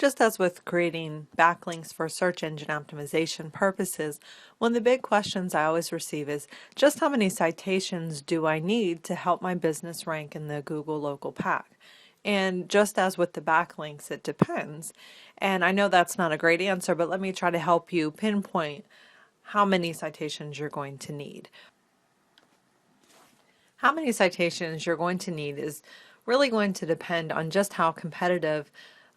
Just as with creating backlinks for search engine optimization purposes, one of the big questions I always receive is just how many citations do I need to help my business rank in the Google local pack? And just as with the backlinks, it depends. And I know that's not a great answer, but let me try to help you pinpoint how many citations you're going to need. How many citations you're going to need is really going to depend on just how competitive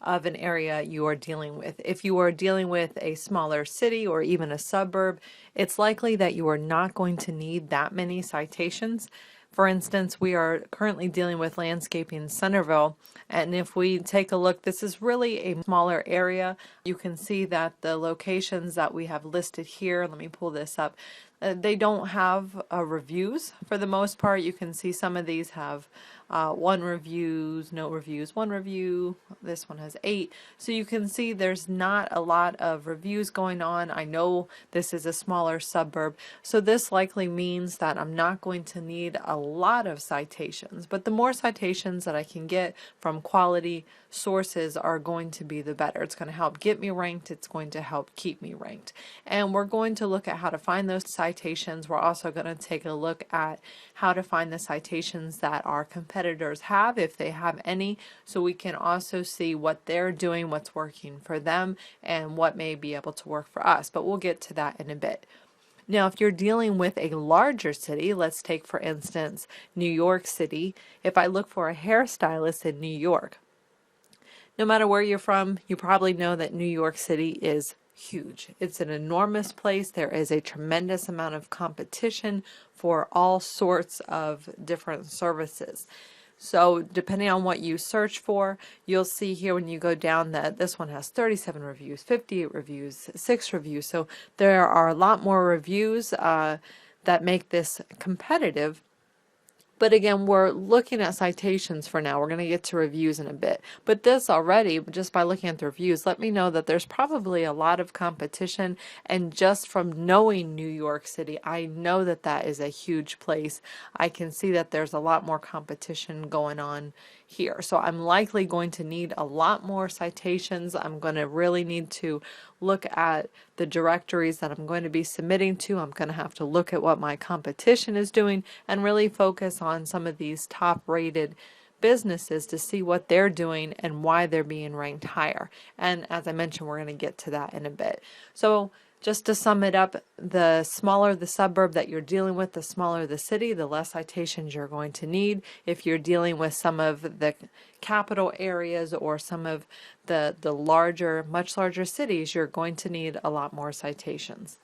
of an area you are dealing with. If you are dealing with a smaller city or even a suburb, it's likely that you are not going to need that many citations. For instance, we are currently dealing with landscaping Centerville, and if we take a look, this is really a smaller area. You can see that the locations that we have listed here, let me pull this up, they don't have reviews for the most part. You can see some of these have 1 reviews, no reviews, 1 review. This one has 8. So you can see there's not a lot of reviews going on. I know this is a smaller suburb, so this likely means that I'm not going to need a lot of citations, but the more citations that I can get from quality sources are going to be the better. It's going to help get me ranked. It's going to help keep me ranked. And we're going to look at how to find those citations. We're also going to take a look at how to find the citations that our competitors have, if they have any, so we can also see what they're doing, what's working for them, and what may be able to work for us. But we'll get to that in a bit. Now, if you're dealing with a larger city, let's take, for instance, New York City. If I look for a hairstylist in New York, no matter where you're from, you probably know that New York City is huge. It's an enormous place. There is a tremendous amount of competition for all sorts of different services. So depending on what you search for, you'll see here when you go down that this one has 37 reviews, 58 reviews, 6 reviews. So there are a lot more reviews that make this competitive. But again, we're looking at citations for now. We're going to get to reviews in a bit. But this already, just by looking at the reviews, let me know that there's probably a lot of competition. And just from knowing New York City, I know that that is a huge place. I can see that there's a lot more competition going on here. So I'm likely going to need a lot more citations. I'm going to really need to look at the directories that I'm going to be submitting to. I'm going to have to look at what my competition is doing and really focus on some of these top rated businesses to see what they're doing and why they're being ranked higher. And as I mentioned, we're going to get to that in a bit. So just to sum it up, the smaller the suburb that you're dealing with, the smaller the city, the less citations you're going to need. If you're dealing with some of the capital areas or some of the larger, much larger cities, you're going to need a lot more citations.